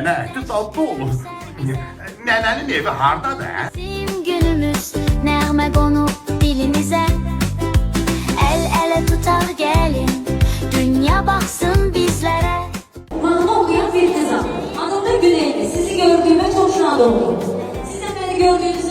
Nənə əti dadlı olur. Nənənin evi hardadır? Bizim günümüz nəğmə qonub dilimize. El ele tutar gelin, dünya baksın bizlere. Romanımı okuyan bir kızım. Adım da Güneyli. Sizi gördüğüme çok şad oldum. Siz de beni gördüğünüz